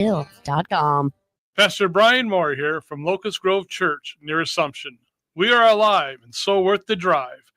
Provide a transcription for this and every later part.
taylorville.com. Pastor Brian Moore here from Locust Grove Church near Assumption. We are alive and so worth the drive.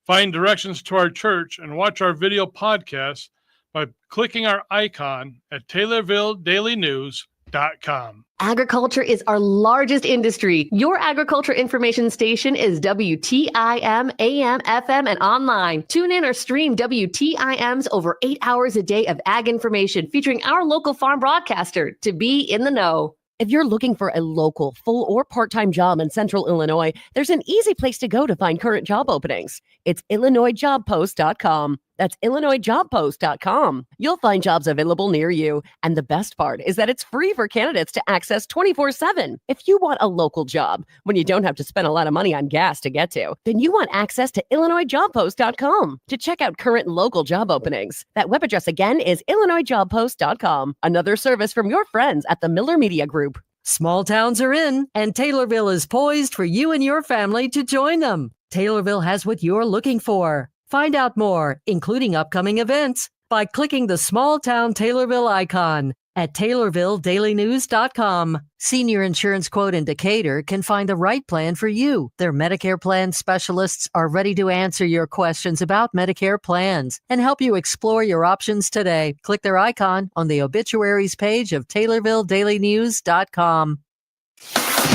Find directions to our church and watch our video podcast by clicking our icon at TaylorvilleDailyNews.com. Agriculture is our largest industry. Your agriculture information station is WTIM, AM, FM, and online. Tune in or stream WTIM's over 8 hours a day of ag information featuring our local farm broadcaster to be in the know. If you're looking for a local, full, or part-time job in Central Illinois, there's an easy place to go to find current job openings. It's IllinoisJobPost.com. That's IllinoisJobPost.com. You'll find jobs available near you. And the best part is that it's free for candidates to access 24/7. If you want a local job, when you don't have to spend a lot of money on gas to get to, then you want access to IllinoisJobPost.com to check out current local job openings. That web address again is IllinoisJobPost.com. Another service from your friends at the Miller Media Group. Small towns are in, and Taylorville is poised for you and your family to join them. Taylorville has what you're looking for. Find out more, including upcoming events, by clicking the Small Town Taylorville icon at TaylorvilleDailyNews.com. Senior Insurance Quote in Decatur can find the right plan for you. Their Medicare plan specialists are ready to answer your questions about Medicare plans and help you explore your options today. Click their icon on the obituaries page of TaylorvilleDailyNews.com.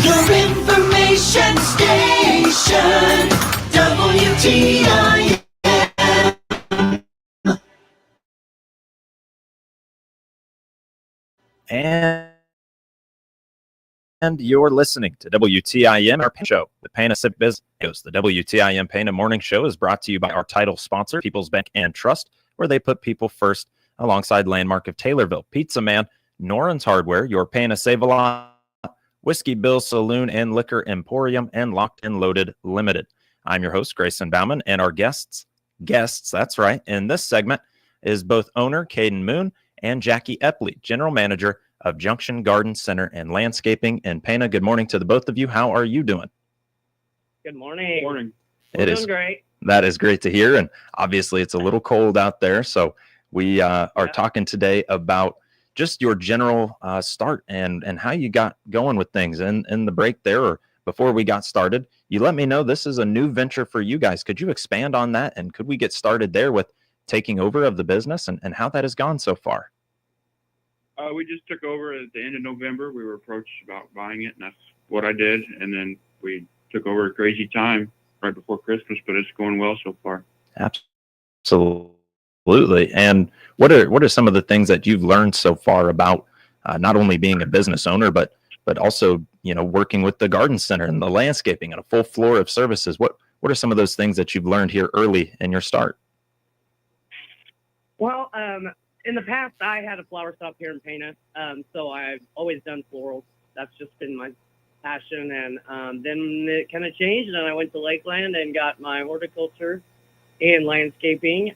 Your information station, WTIM. And you're listening to WTIM, our Pana show, the Pana Civic Business. The WTIM Pana Morning Show is brought to you by our title sponsor, People's Bank and Trust, where they put people first alongside Landmark of Taylorville, Pizza Man, Noren's Hardware, your Pana Save-A-Lot, Whiskey Bill Saloon and Liquor Emporium, and Locked and Loaded Limited. I'm your host, Grayson Bauman, and our guests, that's right, in this segment is both owner Caden Moon and Jackie Epley, General Manager of Junction Garden Center and Landscaping in Pana. Good morning to the both of you. How are you doing? Good morning. Good morning. We're doing great. That is great to hear, and obviously it's a little cold out there, so we are talking today about just your general start and how you got going with things. In the break there, or before we got started, you let me know this is a new venture for you guys. Could you expand on that, and could we get started there with taking over of the business and how that has gone so far? We just took over at the end of November. We were approached about buying it, and that's what I did. And then we took over a crazy time right before Christmas, but it's going well so far. Absolutely. And what are some of the things that you've learned so far about not only being a business owner, but also, working with the garden center and the landscaping and a full floor of services? What are some of those things that you've learned here early in your start? Well, in the past, I had a flower shop here in Pana, so I've always done florals. That's just been my passion, and then it kind of changed, and I went to Lakeland and got my horticulture and landscaping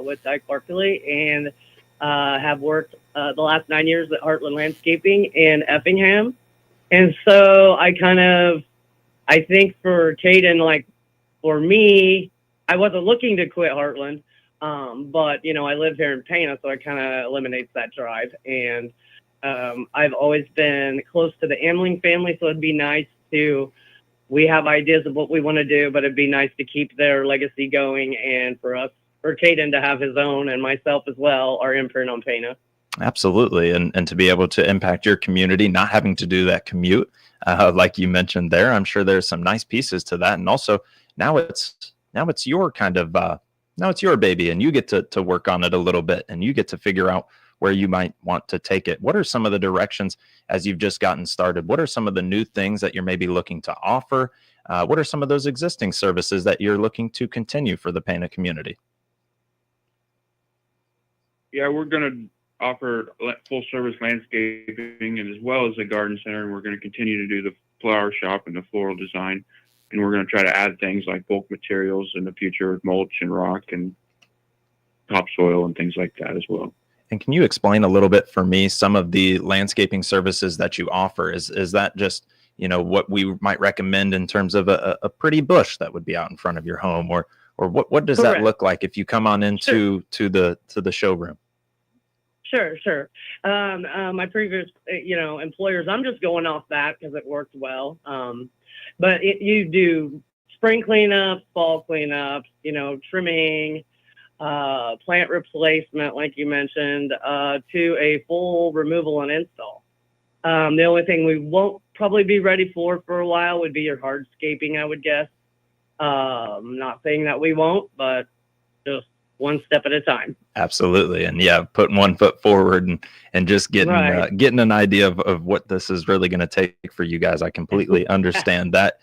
with Dyke Barkley, and have worked the last 9 years at Heartland Landscaping in Effingham. And so I think for Caden, like for me, I wasn't looking to quit Heartland. But I live here in Pana, so it kind of eliminates that drive. And I've always been close to the Amling family, so it'd be nice we have ideas of what we want to do, but it'd be nice to keep their legacy going, and for Caden to have his own, and myself as well, our imprint on Pana. Absolutely. And to be able to impact your community, not having to do that commute, like you mentioned there, I'm sure there's some nice pieces to that. And also now it's your kind of, now it's your baby, and you get to work on it a little bit, and you get to figure out where you might want to take it. What are some of the directions as you've just gotten started? What are some of the new things that you're maybe looking to offer? What are some of those existing services that you're looking to continue for the Pana community? Yeah, we're going to offer full service landscaping and as well as a garden center, and we're going to continue to do the flower shop and the floral design. And we're going to try to add things like bulk materials in the future with mulch and rock and topsoil and things like that as well. And can you explain a little bit for me some of the landscaping services that you offer? Is that just, what we might recommend in terms of a pretty bush that would be out in front of your home, or what does Correct. that look like if you come on into to the showroom? Sure. My previous, employers, I'm just going off that because it worked well. But you do spring cleanup, fall cleanup, trimming, plant replacement, like you mentioned, to a full removal and install. The only thing we won't probably be ready for a while would be your hardscaping, I would guess. Not saying that we won't, but just one step at a time. Absolutely. And yeah, putting one foot forward and just getting Right. getting an idea of what this is really going to take for you guys. I completely understand that.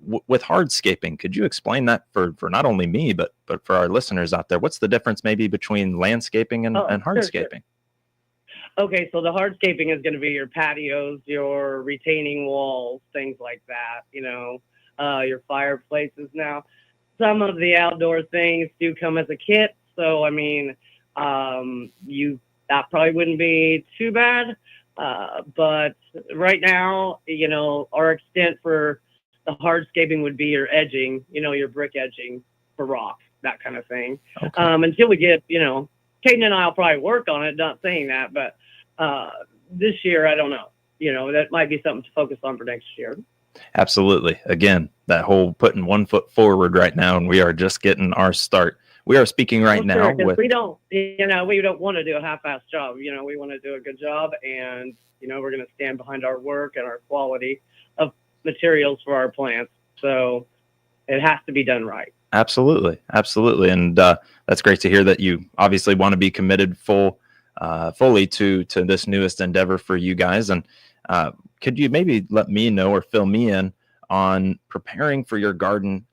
With hardscaping, could you explain that for not only me, but for our listeners out there? What's the difference maybe between landscaping and hardscaping? Sure. Okay, so the hardscaping is going to be your patios, your retaining walls, things like that, your fireplaces. Now, some of the outdoor things do come as a kit. So, I mean, that probably wouldn't be too bad. But right now, our extent for the hardscaping would be your edging, your brick edging for rock, that kind of thing. Okay. Until we get, Caden and I will probably work on it, not saying that, but this year, I don't know. That might be something to focus on for next year. Absolutely. Again, that whole putting one foot forward right now, and we are just getting our start. We are speaking right now with. We don't want to do a half-assed job. We want to do a good job, and we're going to stand behind our work and our quality of materials for our plants. So it has to be done right. Absolutely, and that's great to hear that you obviously want to be committed fully to this newest endeavor for you guys. And could you maybe let me know or fill me in on preparing for your garden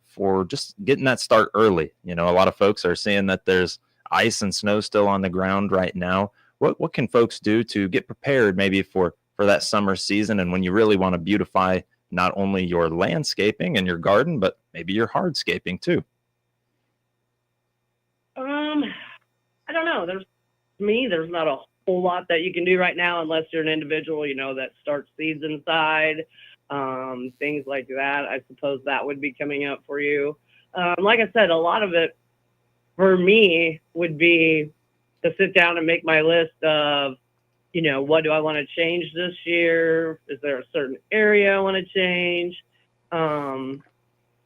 for just getting that start early? A lot of folks are seeing that there's ice and snow still on the ground right now. What can folks do to get prepared maybe for that summer season, and when you really want to beautify not only your landscaping and your garden, but maybe your hardscaping too? I don't know. There's not a whole lot that you can do right now unless you're an individual, that starts seeds inside, things like that. I suppose that would be coming up for you. Like I said, a lot of it for me would be to sit down and make my list of, what do I want to change this year? Is there a certain area I want to change?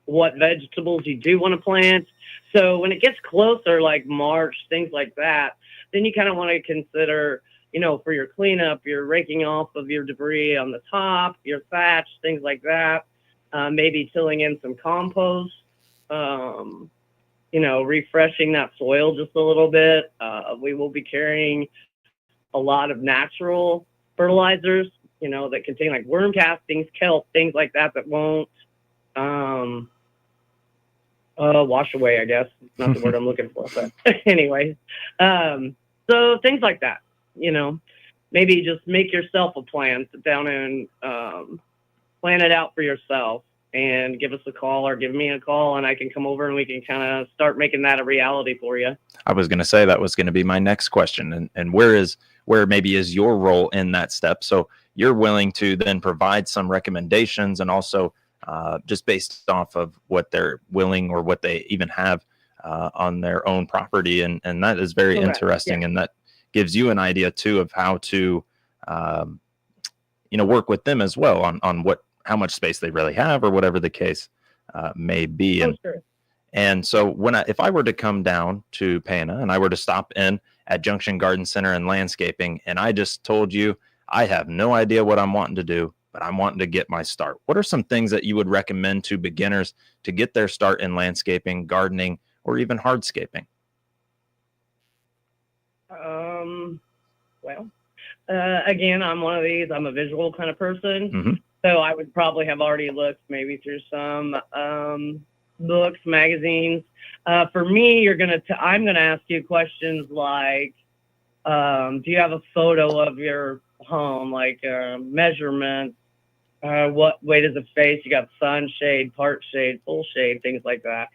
What vegetables you do want to plant? So when it gets closer, like March, things like that, then you kind of want to consider, for your cleanup, you're raking off of your debris on the top, your thatch, things like that. Maybe tilling in some compost, refreshing that soil just a little bit. We will be carrying a lot of natural fertilizers, that contain like worm castings, kelp, things like that won't wash away, I guess. Not the word I'm looking for, but anyway. So things like that, maybe just make yourself a plan, sit down and plan it out for yourself, and give us a call or give me a call, and I can come over and we can kind of start making that a reality for you. I was going to say that was going to be my next question. And where maybe is your role in that step? So you're willing to then provide some recommendations, and also just based off of what they're willing or what they even have on their own property. And that is very Correct. interesting. Yeah. And that gives you an idea too of how to, work with them as well on how much space they really have, or whatever the case may be. Sure. And so if I were to come down to Pana and I were to stop in at Junction Garden Center and Landscaping, and I just told you I have no idea what I'm wanting to do, but I'm wanting to get my start, what are some things that you would recommend to beginners to get their start in landscaping, gardening, or even hardscaping? Again, I'm one of these. I'm a visual kind of person. Mm-hmm. So I would probably have already looked maybe through some books, magazines. For me, I'm going to ask you questions like, do you have a photo of your home, like measurements? What way does it face? You got sun shade, part shade, full shade, things like that.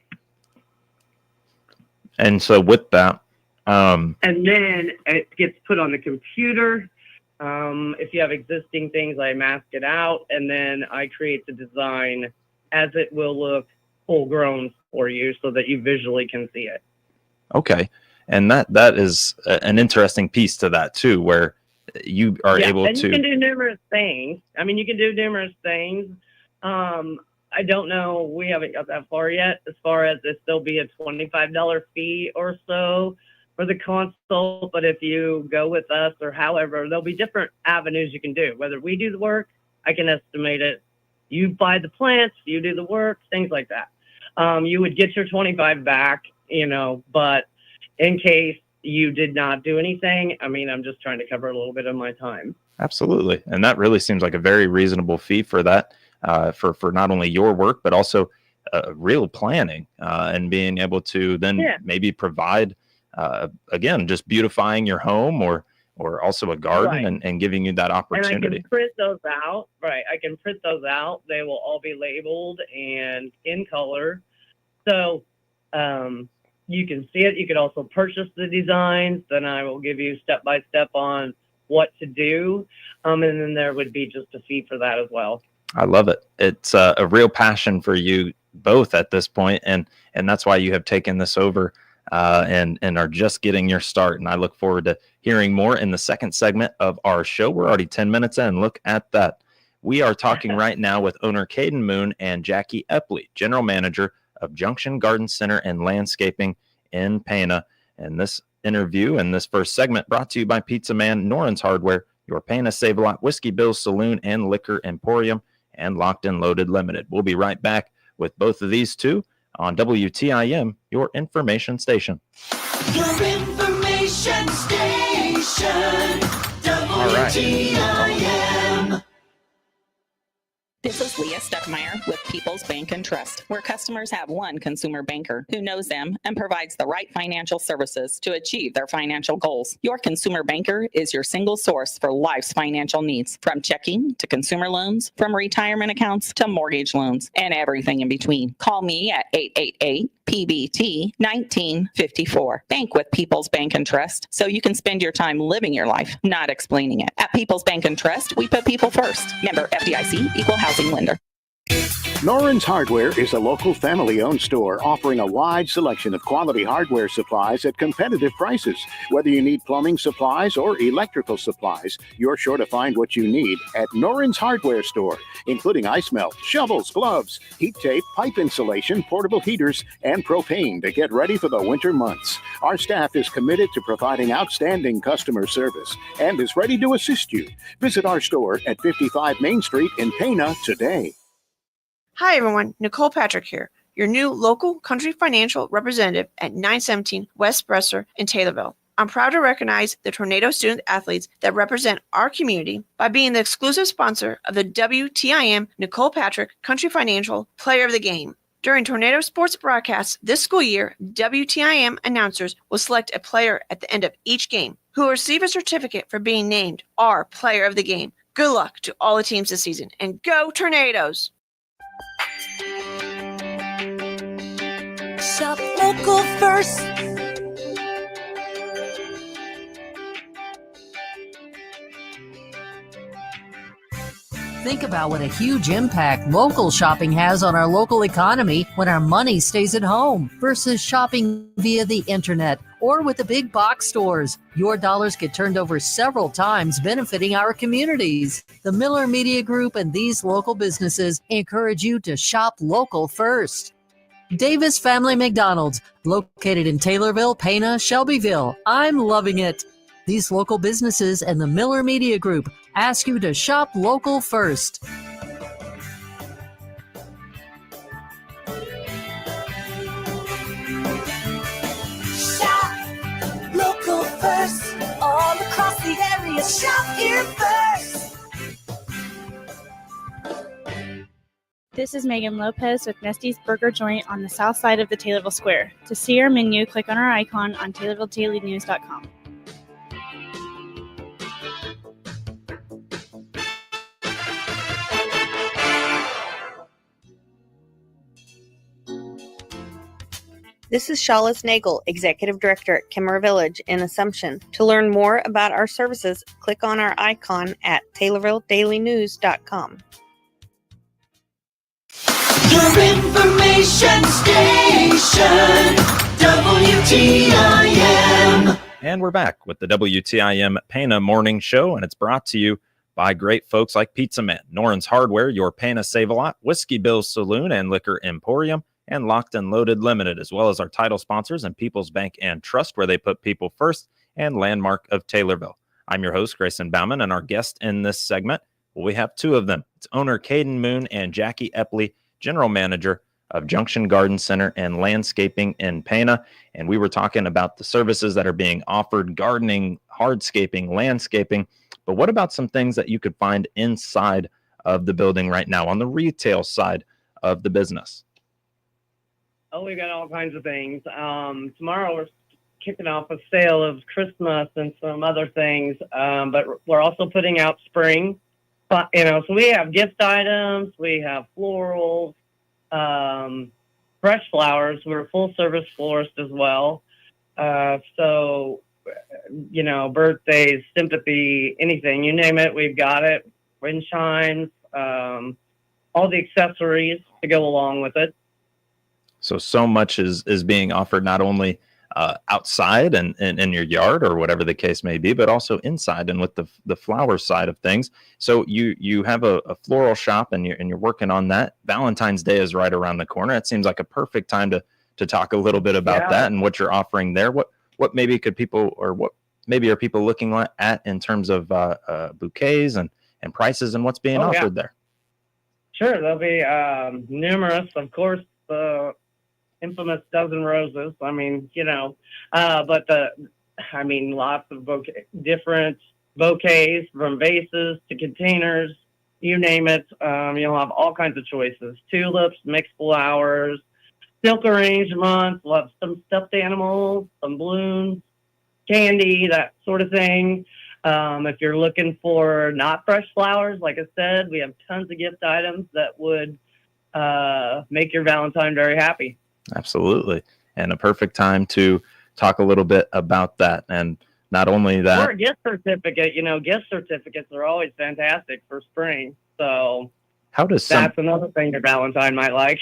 And so with that, and then it gets put on the computer. If you have existing things, I mask it out, and then I create the design as it will look full grown for you so that you visually can see it. Okay. And that is an interesting piece to that too, where you are able and to. you can do numerous things. I mean, you can do numerous things. I don't know. We haven't got that far yet as far as if there'll be a $25 fee or so for the consult. But if you go with us or however, there'll be different avenues you can do. Whether we do the work, I can estimate it. You buy the plants, you do the work, things like that. You would get your 25 back, but in case you did not do anything, I mean, I'm just trying to cover a little bit of my time. Absolutely. And that really seems like a very reasonable fee for that, for not only your work, but also real planning and being able to then maybe provide, again, just beautifying your home or also a garden and giving you that opportunity. And I can print those out. Right. I can print those out. They will all be labeled and in color. So you can see it. You could also purchase the designs. Then I will give you step-by-step on what to do. And then there would be just a fee for that as well. I love it. It's a real passion for you both at this point, and that's why you have taken this over and are just getting your start. And I look forward to hearing more in the second segment of our show. We're already 10 minutes in. Look at that. We are talking right now with owner Caden Moon and Jackie Epley, general manager of Junction Garden Center and Landscaping in Pana. And this interview and this first segment brought to you by Pizza Man, Noren's Hardware, your Pana Save-A-Lot Whiskey Bill's Saloon and Liquor Emporium, and Locked and Loaded Limited. We'll be right back with both of these two on WTIM, your information station. Your information station. WTIM. This is Leah Stuckmeyer with People's Bank and Trust, where customers have one consumer banker who knows them and provides the right financial services to achieve their financial goals. Your consumer banker is your single source for life's financial needs, from checking to consumer loans, from retirement accounts to mortgage loans, and everything in between. Call me at 888-PBT-1954. Bank with People's Bank and Trust so you can spend your time living your life, not explaining it. At People's Bank and Trust, we put people first. Member FDIC, Equal Housing Lender. Noren's Hardware is a local family-owned store offering a wide selection of quality hardware supplies at competitive prices. Whether you need plumbing supplies or electrical supplies, you're sure to find what you need at Noren's Hardware Store, including ice melt, shovels, gloves, heat tape, pipe insulation, portable heaters, and propane to get ready for the winter months. Our staff is committed to providing outstanding customer service and is ready to assist you. Visit our store at 55 Main Street in Pana today. Hi everyone, Nicole Patrick here, your new local country financial representative at 917 West Bresser in Taylorville. I'm proud to recognize the Tornado student athletes that represent our community by being the exclusive sponsor of the WTIM Nicole Patrick Country Financial Player of the Game. During Tornado sports broadcasts this school year, WTIM announcers will select a player at the end of each game who will receive a certificate for being named our Player of the Game. Good luck to all the teams this season, and go Tornadoes! Shop local first. Think about what a huge impact local shopping has on our local economy when our money stays at home versus shopping via the internet or with the big box stores. Your dollars get turned over several times, benefiting our communities. The Miller Media Group and these local businesses encourage you to shop local first. Davis Family McDonald's, located in Taylorville, Pana, Shelbyville. I'm loving it. These local businesses and the Miller Media Group ask you to shop local first. Shop local first. All across the area, shop here first. This is Megan Lopez with Nesty's Burger Joint on the south side of the Taylorville Square. To see our menu, click on our icon on TaylorvilleDailyNews.com. This is Shawless Nagel, Executive Director at Kimmer Village in Assumption. To learn more about our services, click on our icon at TaylorvilleDailyNews.com. Your information station, WTIM. And we're back with the WTIM Pana Morning Show, and it's brought to you by great folks like Pizza Man, Noren's Hardware, Your Pana Save-A-Lot, Whiskey Bill's Saloon and Liquor Emporium, and Locked and Loaded Limited, as well as our title sponsors and People's Bank and Trust, where they put people first, and Landmark of Taylorville. I'm your host, Grayson Bauman, and our guest in this segment, well, we have two of them. It's owner Caden Moon and Jackie Epley, General Manager of Junction Garden Center and Landscaping in Pana. And we were talking about the services that are being offered: gardening, hardscaping, landscaping. But what about some things that you could find inside of the building right now on the retail side of the business? Oh, we got all kinds of things. Tomorrow we're kicking off a sale of Christmas and some other things, but we're also putting out spring. But, so we have gift items, we have florals, fresh flowers. We're a full service florist as well. So, birthdays, sympathy, anything, you name it, we've got it. Wind chimes, all the accessories to go along with it. So much is being offered, not only outside and in your yard or whatever the case may be, but also inside and with the flower side of things. So you have a floral shop and you're working on that. Valentine's Day is right around the corner. It seems like a perfect time to talk a little bit about that and what you're offering there. What maybe could people, or what maybe are people looking at in terms of bouquets and prices and what's being offered there? Sure, there'll be numerous, of course, the infamous dozen roses. I mean, but lots of different bouquets, from vases to containers, you name it. You'll have all kinds of choices: tulips, mixed flowers, silk arrangements. We'll have some stuffed animals, some balloons, candy, that sort of thing. If you're looking for not fresh flowers, like I said, we have tons of gift items that would make your Valentine very happy. Absolutely. And a perfect time to talk a little bit about that. And not only that, or a gift certificate. Gift certificates are always fantastic for spring. So that's another thing your Valentine might like.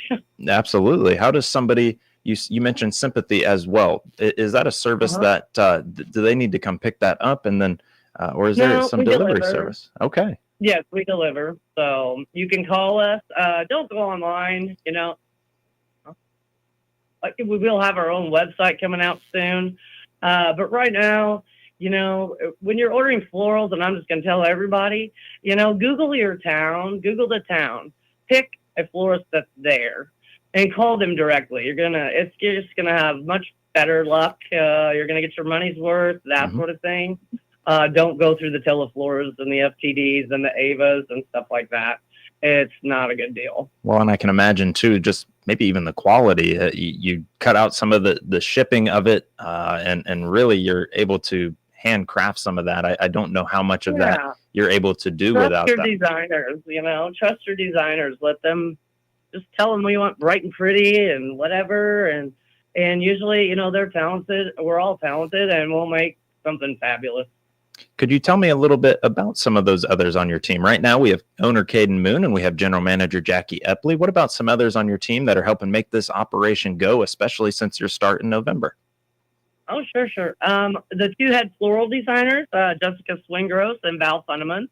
Absolutely. How does somebody, you mentioned sympathy as well. Is that a service that, do they need to come pick that up and then, or is there some delivery service? Okay. Yes, we deliver. So you can call us. Don't go online, we will have our own website coming out soon. But right now, when you're ordering florals, and I'm just going to tell everybody, Google your town, Google the town, pick a florist that's there and call them directly. You're just going to have much better luck. You're going to get your money's worth, that sort of thing. Don't go through the teleflors and the FTDs and the AVAs and stuff like that. It's not a good deal. Well, and I can imagine too, just maybe even the quality. You cut out some of the shipping of it, and really you're able to handcraft some of that. I don't know how much of that you're able to do without that. Trust your designers. Let them, just tell them we want bright and pretty and whatever. And usually, they're talented. We're all talented, and we'll make something fabulous. Could you tell me a little bit about some of those others on your team? Right now, we have owner Caden Moon and we have general manager Jackie Epley. What about some others on your team that are helping make this operation go, especially since you're starting in November? Oh, sure. The two head floral designers, Jessica Swingross and Val Funneman,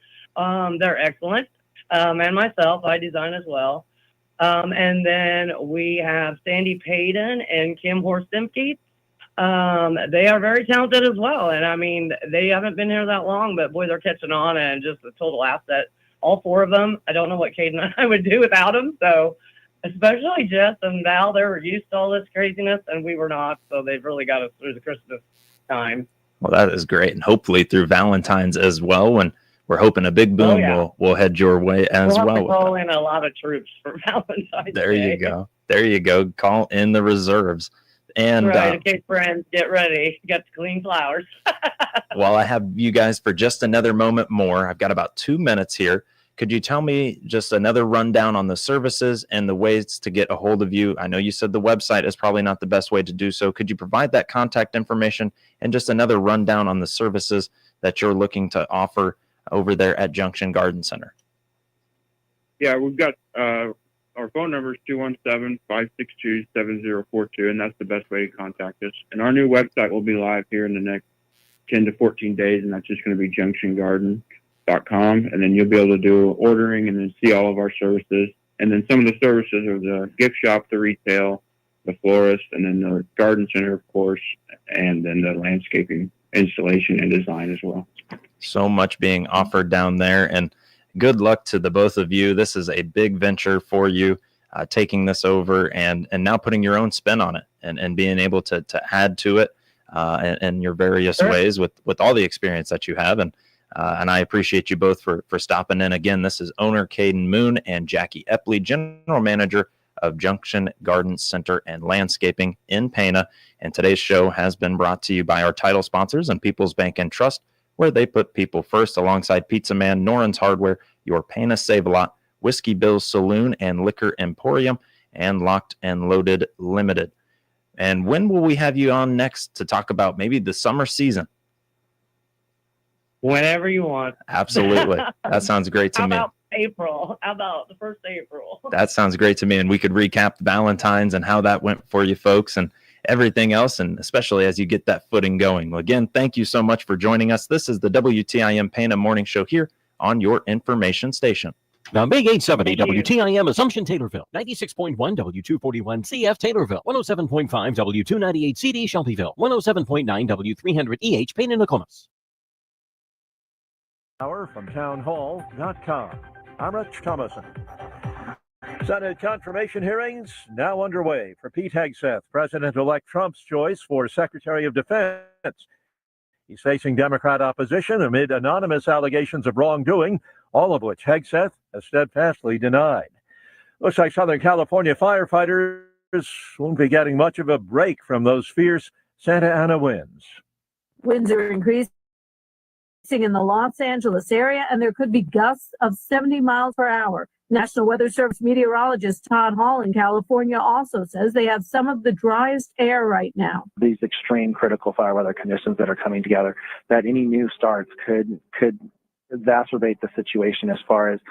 they're excellent. And myself, I design as well. And then we have Sandy Payton and Kim Horsimke. They are very talented as well. And they haven't been here that long, but boy, they're catching on and just a total asset. All four of them. I don't know what Caden and I would do without them. So especially Jess and Val, they were used to all this craziness and we were not. So they've really got us through the Christmas time. Well, that is great. And hopefully through Valentine's as well. When we're hoping a big boom will head your way as well. We'll have to call in a lot of troops for Valentine's There Day. you go. Call in the reserves. And okay, friends, get ready. You got the clean flowers. While I have you guys for just another moment more, I've got about 2 minutes here. Could you tell me just another rundown on the services and the ways to get a hold of you? I know you said the website is probably not the best way to do so. Could you provide that contact information and just another rundown on the services that you're looking to offer over there at Junction Garden Center? Yeah, we've got a our phone number is 217-562-7042, and that's the best way to contact us. And our new website will be live here in the next 10 to 14 days, and that's just going to be junctiongarden.com. And then you'll be able to do ordering and then see all of our services. And then some of the services are the gift shop, the retail, the florist, and then the garden center, of course, and then the landscaping, installation, and design as well. So much being offered down there, and good luck to the both of you. This is a big venture for you, taking this over and now putting your own spin on it and being able to add to it in your various ways with all the experience that you have. And I appreciate you both for stopping in. Again, this is owner Caden Moon and Jackie Epley, general manager of Junction Garden Center and Landscaping in Pana. And today's show has been brought to you by our title sponsors and People's Bank and Trust, where they put people first, alongside Pizza Man, Noren's Hardware, your Pana Save-A-Lot, Whiskey Bill's Saloon and Liquor Emporium, and Locked and Loaded Limited. And when will we have you on next to talk about maybe the summer season? Whenever you want. Absolutely. That sounds great to me. How about April? How about the 1st of April? That sounds great to me. And we could recap Valentine's and how that went for you folks and everything else, and especially as you get that footing going. Well, again, thank you so much for joining us. This is the WTIM Pana Morning Show here on your information station. Now, Big 870 WTIM Assumption Taylorville, 96.1 W241 CF Taylorville, 107.5 W298 CD Shelbyville, 107.9 W300 EH Payne and Nokomis. Hour from townhall.com. I'm Rich Thomason. Senate confirmation hearings now underway for Pete Hegseth, President-elect Trump's choice for Secretary of Defense. He's facing Democrat opposition amid anonymous allegations of wrongdoing, all of which Hegseth has steadfastly denied. Looks like Southern California firefighters won't be getting much of a break from those fierce Santa Ana winds. Winds are increasing in the Los Angeles area, and there could be gusts of 70 miles per hour. National Weather Service meteorologist Todd Hall in California also says they have some of the driest air right now. These extreme critical fire weather conditions that are coming together, that any new starts could exacerbate the situation as far as